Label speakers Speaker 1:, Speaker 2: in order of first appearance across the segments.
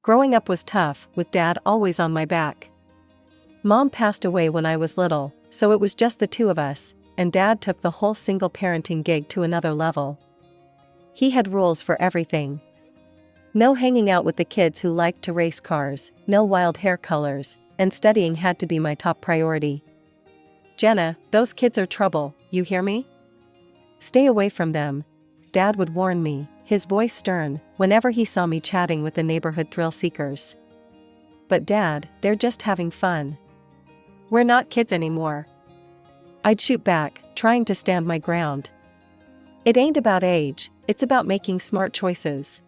Speaker 1: Growing up was tough, with Dad always on my back. Mom passed away when I was little, so it was just the two of us, and Dad took the whole single parenting gig to another level. He had rules for everything. No hanging out with the kids who liked to race cars, no wild hair colors, and studying had to be my top priority. "Jenna, those kids are trouble, you hear me? Stay away from them," Dad would warn me, his voice stern, whenever he saw me chatting with the neighborhood thrill seekers. "But Dad, they're just having fun. We're not kids anymore." I'd shoot back, trying to stand my ground. "It ain't about age, it's about making smart choices.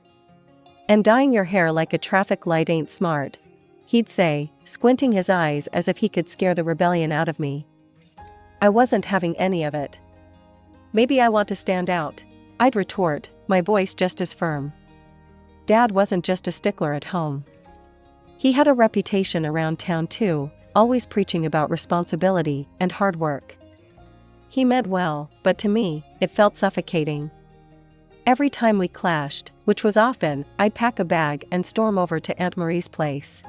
Speaker 1: And dyeing your hair like a traffic light ain't smart," he'd say, squinting his eyes as if he could scare the rebellion out of me. I wasn't having any of it. "Maybe I want to stand out," I'd retort, my voice just as firm. Dad wasn't just a stickler at home. He had a reputation around town too, always preaching about responsibility and hard work. He meant well, but to me, it felt suffocating. Every time we clashed, which was often, I'd pack a bag and storm over to Aunt Marie's place.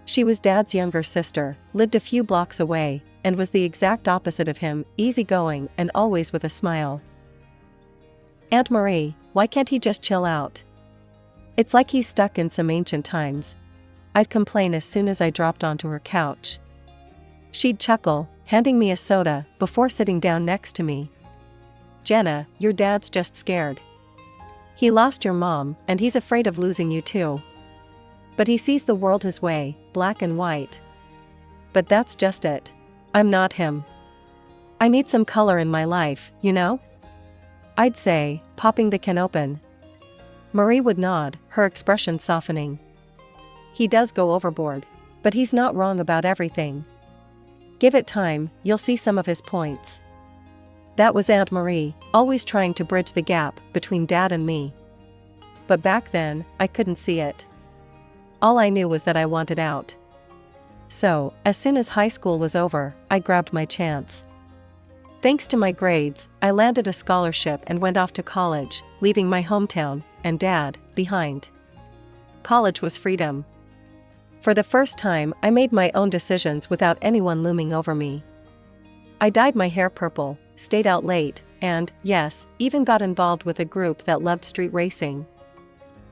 Speaker 1: She was Dad's younger sister, lived a few blocks away, and was the exact opposite of him, easygoing and always with a smile. "Aunt Marie, why can't he just chill out? It's like he's stuck in some ancient times," I'd complain as soon as I dropped onto her couch. She'd chuckle, handing me a soda, before sitting down next to me. "Jenna, your dad's just scared. He lost your mom, and he's afraid of losing you too. But he sees the world his way, black and white. But that's just it. I'm not him. I need some color in my life, you know?" I'd say, popping the can open. Marie would nod, her expression softening. "He does go overboard. But he's not wrong about everything. Give it time, you'll see some of his points." That was Aunt Marie, always trying to bridge the gap between Dad and me. But back then, I couldn't see it. All I knew was that I wanted out. So, as soon as high school was over, I grabbed my chance. Thanks to my grades, I landed a scholarship and went off to college, leaving my hometown, and Dad, behind. College was freedom. For the first time, I made my own decisions without anyone looming over me. I dyed my hair purple, stayed out late, and, yes, even got involved with a group that loved street racing.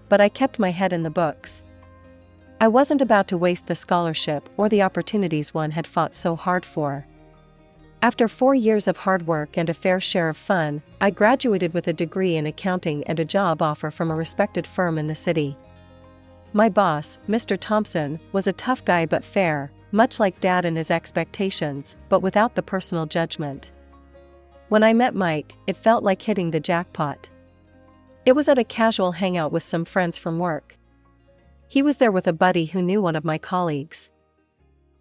Speaker 1: But I kept my head in the books. I wasn't about to waste the scholarship or the opportunities one had fought so hard for. After 4 years of hard work and a fair share of fun, I graduated with a degree in accounting and a job offer from a respected firm in the city. My boss, Mr. Thompson, was a tough guy but fair, much like Dad and his expectations, but without the personal judgment. When I met Mike, it felt like hitting the jackpot. It was at a casual hangout with some friends from work. He was there with a buddy who knew one of my colleagues.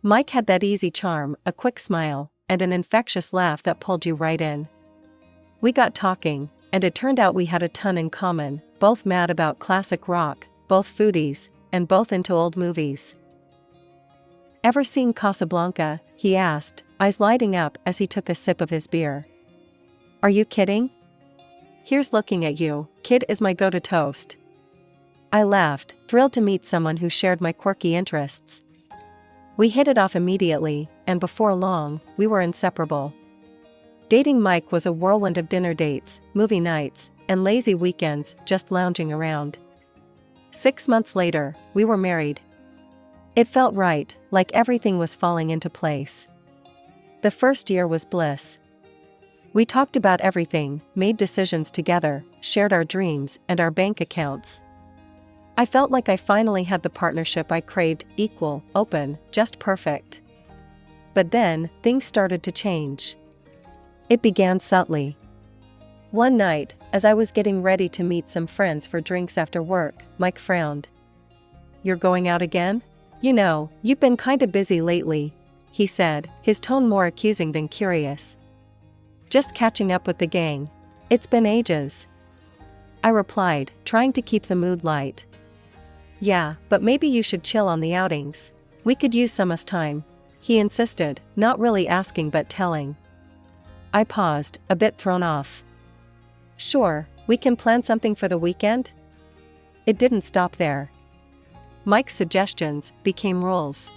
Speaker 1: Mike had that easy charm, a quick smile, and an infectious laugh that pulled you right in. We got talking, and it turned out we had a ton in common, both mad about classic rock, both foodies, and both into old movies. "Ever seen Casablanca?" he asked, eyes lighting up as he took a sip of his beer. "Are you kidding? Here's looking at you, kid is my go-to toast." I laughed, thrilled to meet someone who shared my quirky interests. We hit it off immediately, and before long, we were inseparable. Dating Mike was a whirlwind of dinner dates, movie nights, and lazy weekends just lounging around. 6 months later, we were married. It felt right, like everything was falling into place. The first year was bliss. We talked about everything, made decisions together, shared our dreams and our bank accounts. I felt like I finally had the partnership I craved, equal, open, just perfect. But then, things started to change. It began subtly. One night, as I was getting ready to meet some friends for drinks after work, Mike frowned. "You're going out again? You know, you've been kinda busy lately," he said, his tone more accusing than curious. "Just catching up with the gang. It's been ages." I replied, trying to keep the mood light. "Yeah, but maybe you should chill on the outings. We could use some us time," he insisted, not really asking but telling. I paused, a bit thrown off. "Sure, we can plan something for the weekend?" It didn't stop there. Mike's suggestions became rules.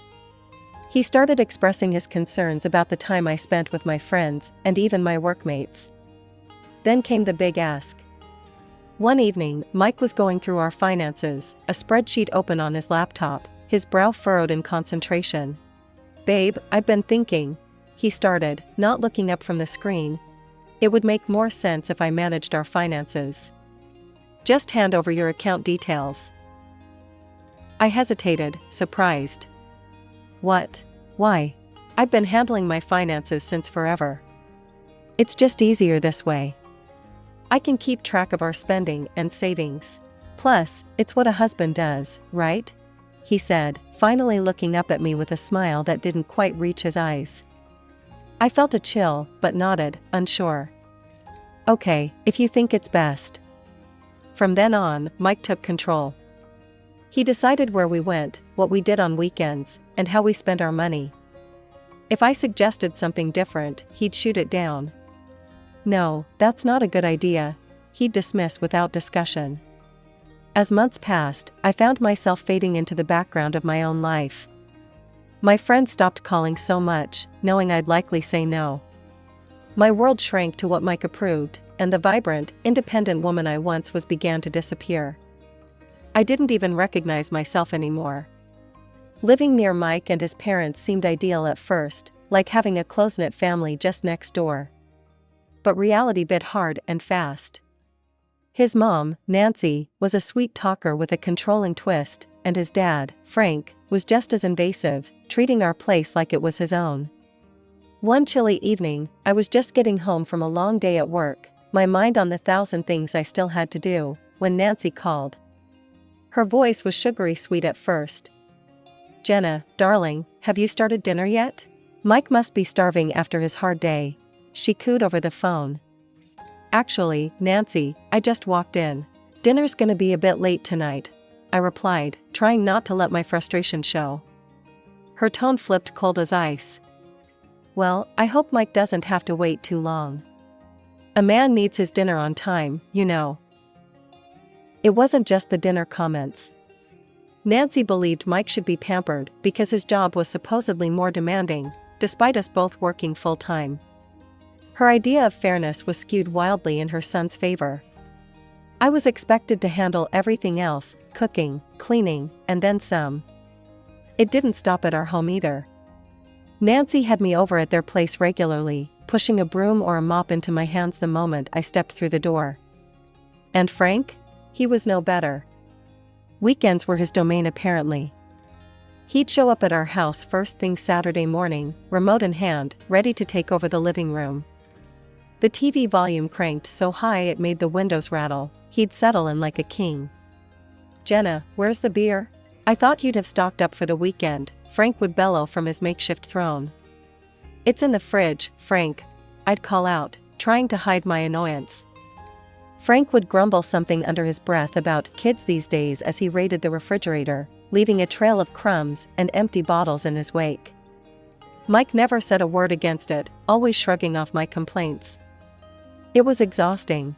Speaker 1: He started expressing his concerns about the time I spent with my friends and even my workmates. Then came the big ask. One evening, Mike was going through our finances, a spreadsheet open on his laptop, his brow furrowed in concentration. "Babe, I've been thinking," he started, not looking up from the screen. "It would make more sense if I managed our finances. Just hand over your account details." I hesitated, surprised. "What? Why? I've been handling my finances since forever. It's just easier this way. I can keep track of our spending and savings. Plus, it's what a husband does, right?" he said, finally looking up at me with a smile that didn't quite reach his eyes. I felt a chill, but nodded, unsure. "Okay, if you think it's best." From then on, Mike took control. He decided where we went, what we did on weekends, and how we spent our money. If I suggested something different, he'd shoot it down. "No, that's not a good idea," he'd dismiss without discussion. As months passed, I found myself fading into the background of my own life. My friends stopped calling so much, knowing I'd likely say no. My world shrank to what Mike approved, and the vibrant, independent woman I once was began to disappear. I didn't even recognize myself anymore. Living near Mike and his parents seemed ideal at first, like having a close-knit family just next door. But reality bit hard and fast. His mom, Nancy, was a sweet talker with a controlling twist, and his dad, Frank, was just as invasive, treating our place like it was his own. One chilly evening, I was just getting home from a long day at work, my mind on the 1,000 things I still had to do, when Nancy called. Her voice was sugary sweet at first. "Jenna, darling, have you started dinner yet? Mike must be starving after his hard day," she cooed over the phone. "Actually, Nancy, I just walked in. Dinner's gonna be a bit late tonight," I replied, trying not to let my frustration show. Her tone flipped cold as ice. "Well, I hope Mike doesn't have to wait too long. A man needs his dinner on time, you know." It wasn't just the dinner comments. Nancy believed Mike should be pampered because his job was supposedly more demanding, despite us both working full-time. Her idea of fairness was skewed wildly in her son's favor. I was expected to handle everything else, cooking, cleaning, and then some. It didn't stop at our home either. Nancy had me over at their place regularly, pushing a broom or a mop into my hands the moment I stepped through the door. And Frank? He was no better. Weekends were his domain apparently. He'd show up at our house first thing Saturday morning, remote in hand, ready to take over the living room. The TV volume cranked so high it made the windows rattle. He'd settle in like a king. "Jenna, where's the beer? I thought you'd have stocked up for the weekend," Frank would bellow from his makeshift throne. "It's in the fridge, Frank," I'd call out, trying to hide my annoyance. Frank would grumble something under his breath about kids these days as he raided the refrigerator, leaving a trail of crumbs and empty bottles in his wake. Mike never said a word against it, always shrugging off my complaints. It was exhausting.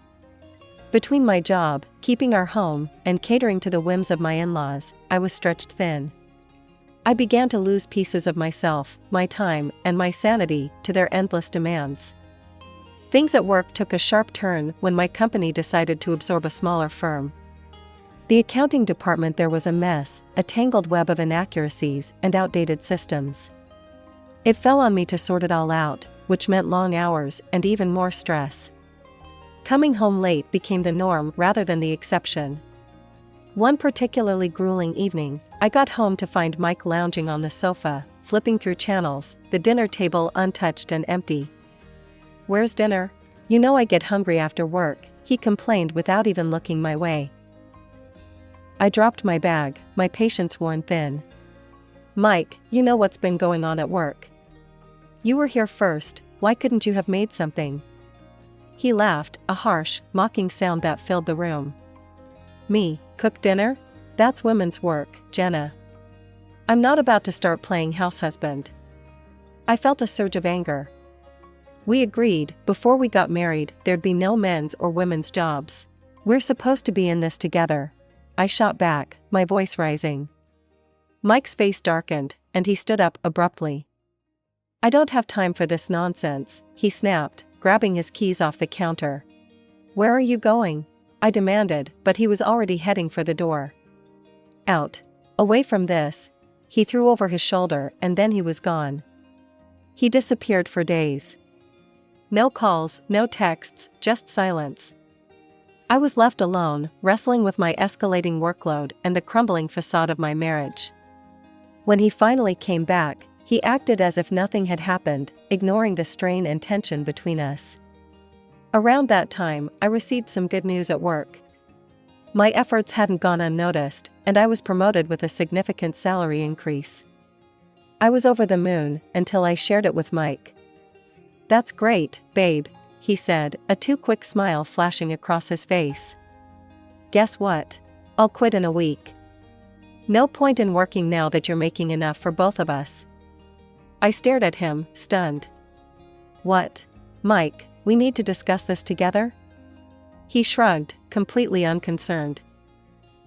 Speaker 1: Between my job, keeping our home, and catering to the whims of my in-laws, I was stretched thin. I began to lose pieces of myself, my time, and my sanity to their endless demands. Things at work took a sharp turn when my company decided to absorb a smaller firm. The accounting department there was a mess, a tangled web of inaccuracies and outdated systems. It fell on me to sort it all out, which meant long hours and even more stress. Coming home late became the norm rather than the exception. One particularly grueling evening, I got home to find Mike lounging on the sofa, flipping through channels, the dinner table untouched and empty. "Where's dinner? You know I get hungry after work," he complained without even looking my way. I dropped my bag, my patience worn thin. "Mike, you know what's been going on at work. You were here first, why couldn't you have made something?" He laughed, a harsh, mocking sound that filled the room. "Me, cook dinner? That's women's work, Jenna. I'm not about to start playing house husband." I felt a surge of anger. We agreed, before we got married, there'd be no men's or women's jobs. We're supposed to be in this together. I shot back, my voice rising. Mike's face darkened, and he stood up abruptly. "I don't have time for this nonsense," he snapped, grabbing his keys off the counter. "Where are you going?" I demanded, but he was already heading for the door. "Out. Away from this," he threw over his shoulder, and then he was gone. He disappeared for days. No calls, no texts, just silence. I was left alone, wrestling with my escalating workload and the crumbling facade of my marriage. When he finally came back, he acted as if nothing had happened, ignoring the strain and tension between us. Around that time, I received some good news at work. My efforts hadn't gone unnoticed, and I was promoted with a significant salary increase. I was over the moon until I shared it with Mike. "That's great, babe," he said, a too quick smile flashing across his face. "Guess what? I'll quit in a week. No point in working now that you're making enough for both of us." I stared at him, stunned. "What? Mike, we need to discuss this together?" He shrugged, completely unconcerned.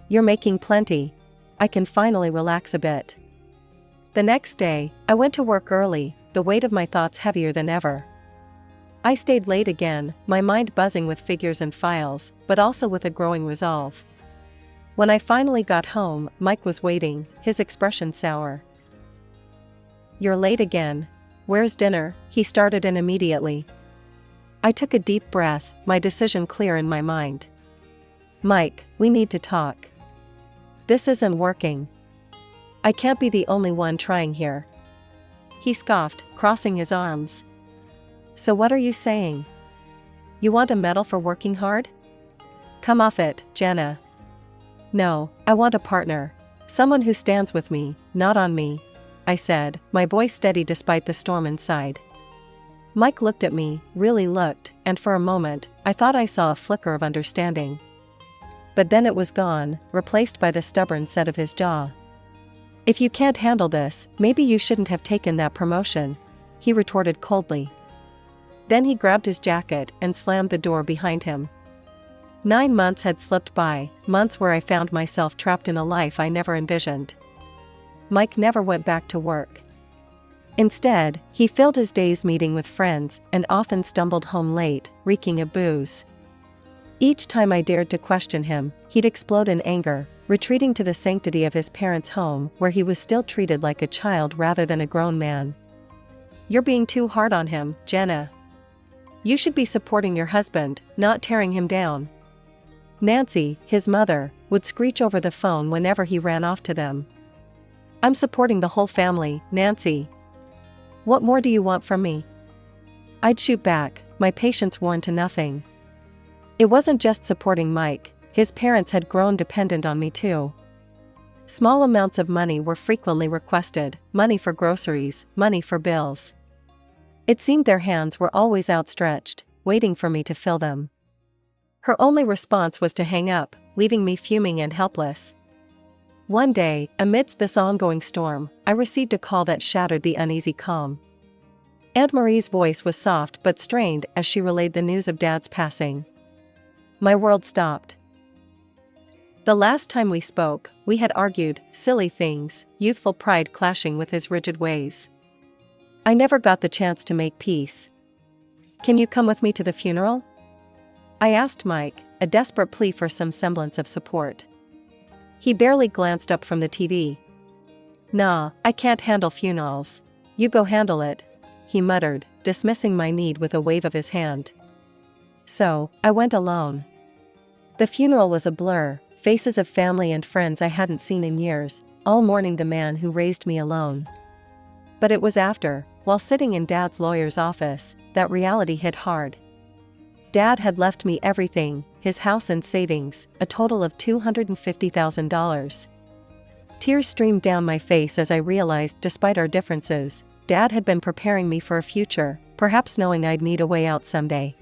Speaker 1: "You're making plenty. I can finally relax a bit." The next day, I went to work early, the weight of my thoughts heavier than ever. I stayed late again, my mind buzzing with figures and files, but also with a growing resolve. When I finally got home, Mike was waiting, his expression sour. "You're late again. Where's dinner?" he started in immediately. I took a deep breath, my decision clear in my mind. "Mike, we need to talk. This isn't working. I can't be the only one trying here." He scoffed, crossing his arms. "So what are you saying? You want a medal for working hard? Come off it, Jenna." "No, I want a partner. Someone who stands with me, not on me," I said, my voice steady despite the storm inside. Mike looked at me, really looked, and for a moment, I thought I saw a flicker of understanding. But then it was gone, replaced by the stubborn set of his jaw. "If you can't handle this, maybe you shouldn't have taken that promotion," he retorted coldly. Then he grabbed his jacket and slammed the door behind him. 9 months had slipped by, months where I found myself trapped in a life I never envisioned. Mike never went back to work. Instead, he filled his days meeting with friends and often stumbled home late, reeking of booze. Each time I dared to question him, he'd explode in anger, retreating to the sanctity of his parents' home where he was still treated like a child rather than a grown man. "You're being too hard on him, Jenna. You should be supporting your husband, not tearing him down." Nancy, his mother, would screech over the phone whenever he ran off to them. "I'm supporting the whole family, Nancy. What more do you want from me?" I'd shoot back, my patience worn to nothing. It wasn't just supporting Mike, his parents had grown dependent on me too. Small amounts of money were frequently requested, money for groceries, money for bills. It seemed their hands were always outstretched, waiting for me to fill them. Her only response was to hang up, leaving me fuming and helpless. One day, amidst this ongoing storm, I received a call that shattered the uneasy calm. Aunt Marie's voice was soft but strained as she relayed the news of Dad's passing. My world stopped. The last time we spoke, we had argued, silly things, youthful pride clashing with his rigid ways. I never got the chance to make peace. "Can you come with me to the funeral?" I asked Mike, a desperate plea for some semblance of support. He barely glanced up from the TV. "Nah, I can't handle funerals. You go handle it," he muttered, dismissing my need with a wave of his hand. So, I went alone. The funeral was a blur, faces of family and friends I hadn't seen in years, all mourning the man who raised me alone. But it was after, while sitting in Dad's lawyer's office, that reality hit hard. Dad had left me everything, his house and savings, a total of $250,000. Tears streamed down my face as I realized, despite our differences, Dad had been preparing me for a future, perhaps knowing I'd need a way out someday.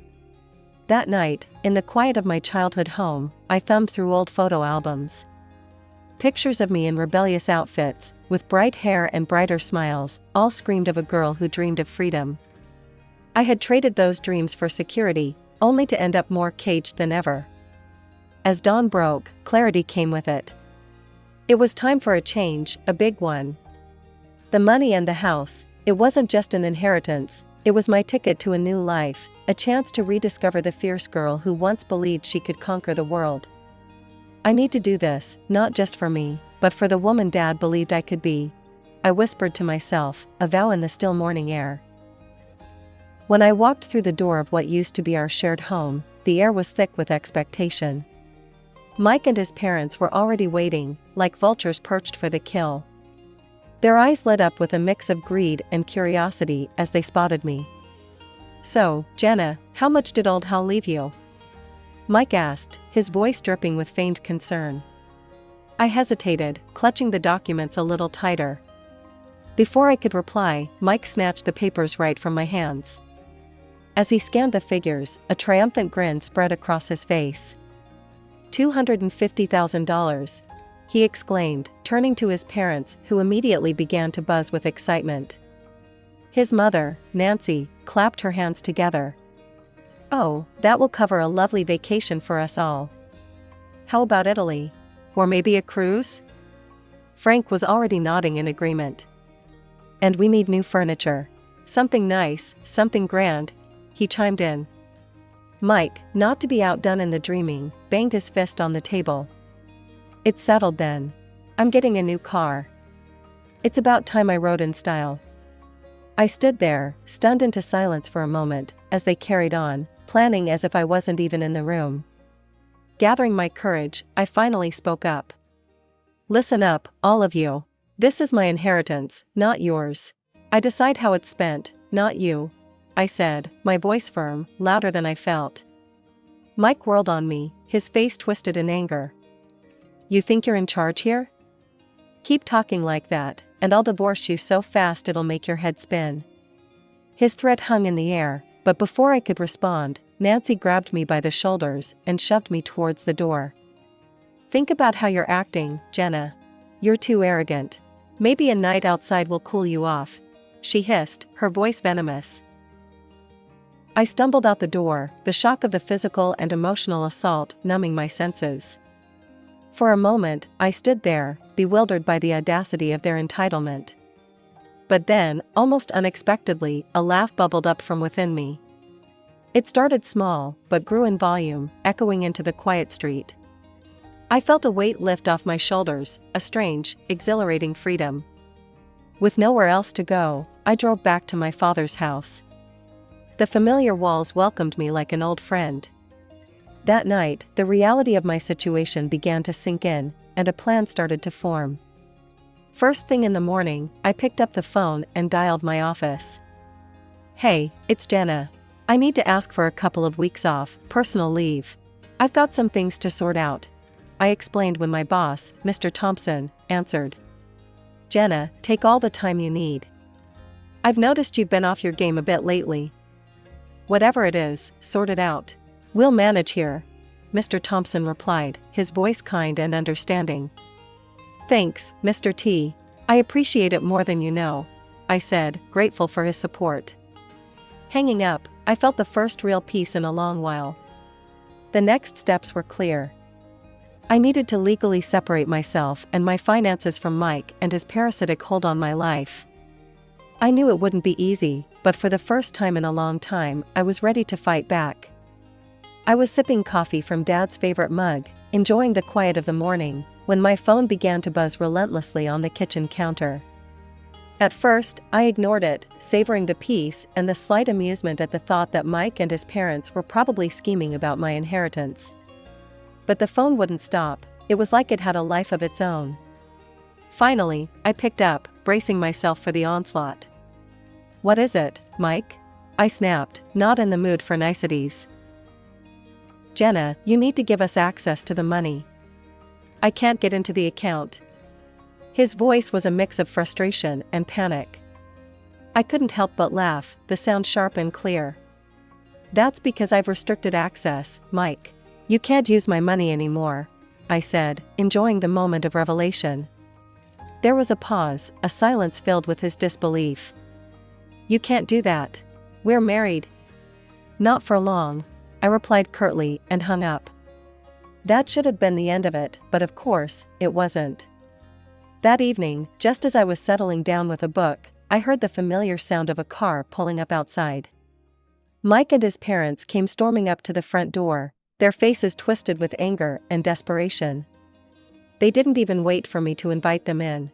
Speaker 1: That night, in the quiet of my childhood home, I thumbed through old photo albums. Pictures of me in rebellious outfits, with bright hair and brighter smiles, all screamed of a girl who dreamed of freedom. I had traded those dreams for security, only to end up more caged than ever. As dawn broke, clarity came with it. It was time for a change, a big one. The money and the house, it wasn't just an inheritance, it was my ticket to a new life, a chance to rediscover the fierce girl who once believed she could conquer the world. I need to do this, not just for me, but for the woman Dad believed I could be, I whispered to myself, a vow in the still morning air. When I walked through the door of what used to be our shared home, the air was thick with expectation. Mike and his parents were already waiting, like vultures perched for the kill. Their eyes lit up with a mix of greed and curiosity as they spotted me. "So, Jenna, how much did old Hal leave you?" Mike asked, his voice dripping with feigned concern. I hesitated, clutching the documents a little tighter. Before I could reply, Mike snatched the papers right from my hands. As he scanned the figures, a triumphant grin spread across his face. $250,000, he exclaimed, turning to his parents, who immediately began to buzz with excitement. His mother, Nancy, clapped her hands together. "Oh, that will cover a lovely vacation for us all. How about Italy? Or maybe a cruise?" Frank was already nodding in agreement. "And we need new furniture. Something nice, something grand," he chimed in. Mike, not to be outdone in the dreaming, banged his fist on the table. "It's settled then. I'm getting a new car. It's about time I rode in style." I stood there, stunned into silence for a moment, as they carried on, planning as if I wasn't even in the room. Gathering my courage, I finally spoke up. "Listen up, all of you. This is my inheritance, not yours. I decide how it's spent, not you," I said, my voice firm, louder than I felt. Mike whirled on me, his face twisted in anger. "You think you're in charge here? Keep talking like that, and I'll divorce you so fast it'll make your head spin." His threat hung in the air, but before I could respond, Nancy grabbed me by the shoulders and shoved me towards the door. "Think about how you're acting, Jenna. You're too arrogant. Maybe a night outside will cool you off," she hissed, her voice venomous. I stumbled out the door, the shock of the physical and emotional assault numbing my senses. For a moment, I stood there, bewildered by the audacity of their entitlement. But then, almost unexpectedly, a laugh bubbled up from within me. It started small, but grew in volume, echoing into the quiet street. I felt a weight lift off my shoulders, a strange, exhilarating freedom. With nowhere else to go, I drove back to my father's house. The familiar walls welcomed me like an old friend. That night, the reality of my situation began to sink in, and a plan started to form. First thing in the morning, I picked up the phone and dialed my office. "Hey, it's Jenna. I need to ask for a couple of weeks off, personal leave. I've got some things to sort out," I explained when my boss, Mr. Thompson, answered. "Jenna, take all the time you need. I've noticed you've been off your game a bit lately. Whatever it is, sort it out. We'll manage here," Mr. Thompson replied, his voice kind and understanding. "Thanks, Mr. T. I appreciate it more than you know," I said, grateful for his support. Hanging up, I felt the first real peace in a long while. The next steps were clear. I needed to legally separate myself and my finances from Mike and his parasitic hold on my life. I knew it wouldn't be easy, but for the first time in a long time, I was ready to fight back. I was sipping coffee from Dad's favorite mug, enjoying the quiet of the morning, when my phone began to buzz relentlessly on the kitchen counter. At first, I ignored it, savoring the peace and the slight amusement at the thought that Mike and his parents were probably scheming about my inheritance. But the phone wouldn't stop, it was like it had a life of its own. Finally, I picked up, bracing myself for the onslaught. "What is it, Mike?" I snapped, not in the mood for niceties. "Jenna, you need to give us access to the money. I can't get into the account." His voice was a mix of frustration and panic. I couldn't help but laugh, the sound sharp and clear. "That's because I've restricted access, Mike. You can't use my money anymore," I said, enjoying the moment of revelation. There was a pause, a silence filled with his disbelief. "You can't do that. We're married." "Not for long," I replied curtly and hung up. That should have been the end of it, but of course, it wasn't. That evening, just as I was settling down with a book, I heard the familiar sound of a car pulling up outside. Mike and his parents came storming up to the front door, their faces twisted with anger and desperation. They didn't even wait for me to invite them in.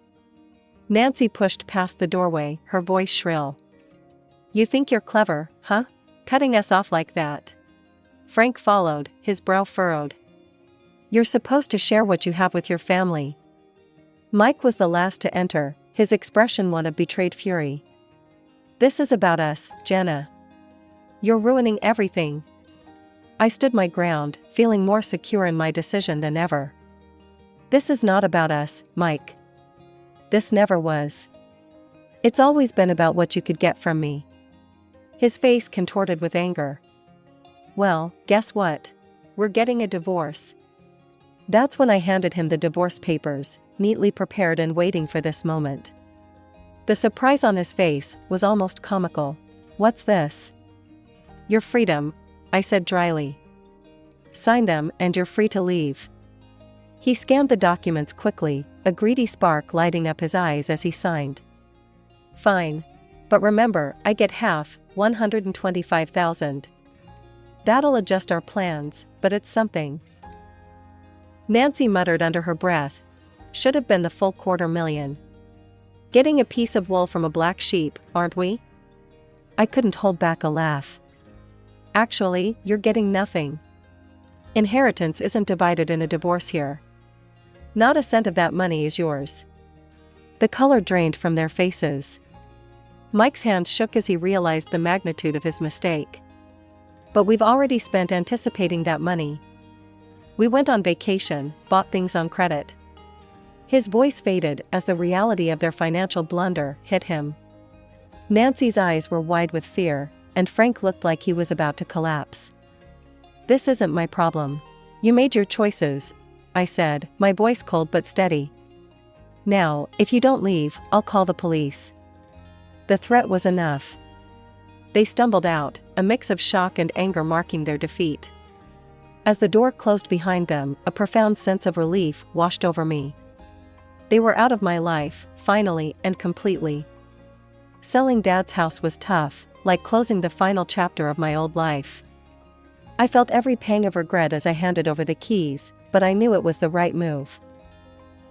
Speaker 1: Nancy pushed past the doorway, her voice shrill. "You think you're clever, huh? Cutting us off like that?" Frank followed, his brow furrowed. "You're supposed to share what you have with your family." Mike was the last to enter, his expression one of betrayed fury. "This is about us, Jenna. You're ruining everything." I stood my ground, feeling more secure in my decision than ever. "This is not about us, Mike. This never was. It's always been about what you could get from me." His face contorted with anger. "Well, guess what? We're getting a divorce." That's when I handed him the divorce papers, neatly prepared and waiting for this moment. The surprise on his face was almost comical. "What's this?" "Your freedom," I said dryly. "Sign them and you're free to leave." He scanned the documents quickly, a greedy spark lighting up his eyes as he signed. "Fine. But remember, I get half, $125,000. That'll adjust our plans, but it's something." Nancy muttered under her breath. "Should have been the full $250,000. Getting a piece of wool from a black sheep, aren't we?" I couldn't hold back a laugh. "Actually, you're getting nothing. Inheritance isn't divided in a divorce here. Not a cent of that money is yours." The color drained from their faces. Mike's hands shook as he realized the magnitude of his mistake. "But we've already spent anticipating that money. We went on vacation, bought things on credit." His voice faded as the reality of their financial blunder hit him. Nancy's eyes were wide with fear, and Frank looked like he was about to collapse. "This isn't my problem. You made your choices," I said, my voice cold but steady. "Now, if you don't leave, I'll call the police." The threat was enough. They stumbled out, a mix of shock and anger marking their defeat. As the door closed behind them, a profound sense of relief washed over me. They were out of my life, finally and completely. Selling Dad's house was tough, like closing the final chapter of my old life. I felt every pang of regret as I handed over the keys, but I knew it was the right move.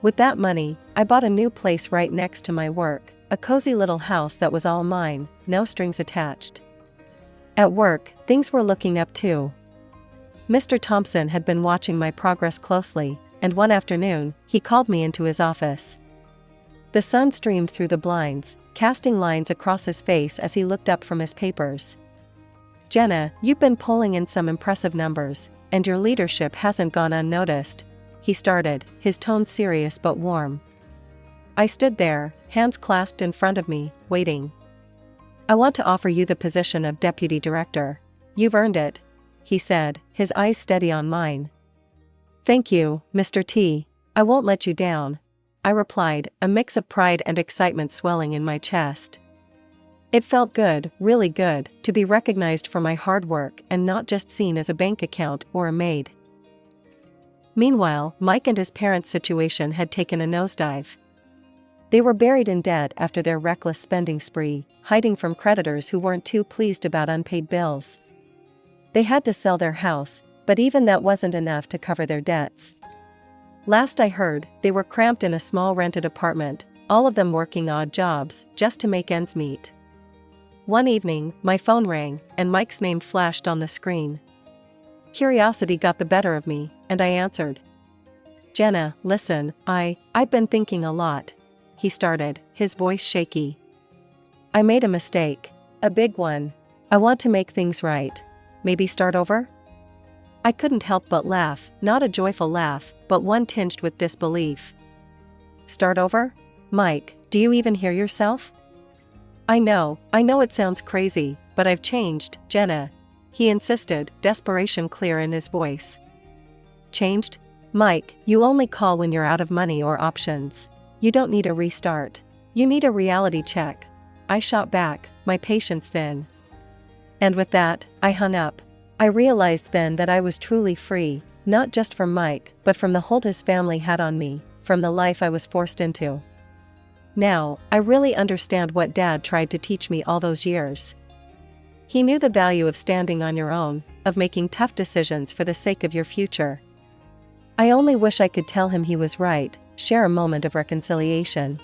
Speaker 1: With that money, I bought a new place right next to my work, a cozy little house that was all mine, no strings attached. At work, things were looking up too. Mr. Thompson had been watching my progress closely, and one afternoon, he called me into his office. The sun streamed through the blinds, casting lines across his face as he looked up from his papers. "Jenna, you've been pulling in some impressive numbers, and your leadership hasn't gone unnoticed," he started, his tone serious but warm. I stood there, hands clasped in front of me, waiting. "I want to offer you the position of deputy director. You've earned it," he said, his eyes steady on mine. "Thank you, Mr. T. I won't let you down," I replied, a mix of pride and excitement swelling in my chest. It felt good, really good, to be recognized for my hard work and not just seen as a bank account or a maid. Meanwhile, Mike and his parents' situation had taken a nosedive. They were buried in debt after their reckless spending spree, hiding from creditors who weren't too pleased about unpaid bills. They had to sell their house, but even that wasn't enough to cover their debts. Last I heard, they were cramped in a small rented apartment, all of them working odd jobs, just to make ends meet. One evening, my phone rang, and Mike's name flashed on the screen. Curiosity got the better of me, and I answered. "Jenna, listen, I've been thinking a lot," he started, his voice shaky. "I made a mistake. A big one. I want to make things right. Maybe start over?" I couldn't help but laugh, not a joyful laugh, but one tinged with disbelief. "Start over? Mike, do you even hear yourself?" I know it sounds crazy, but I've changed, Jenna," he insisted, desperation clear in his voice. "Changed? Mike, you only call when you're out of money or options. You don't need a restart. You need a reality check," I shot back, my patience thin. And with that, I hung up. I realized then that I was truly free, not just from Mike, but from the hold his family had on me, from the life I was forced into. Now, I really understand what Dad tried to teach me all those years. He knew the value of standing on your own, of making tough decisions for the sake of your future. I only wish I could tell him he was right, share a moment of reconciliation.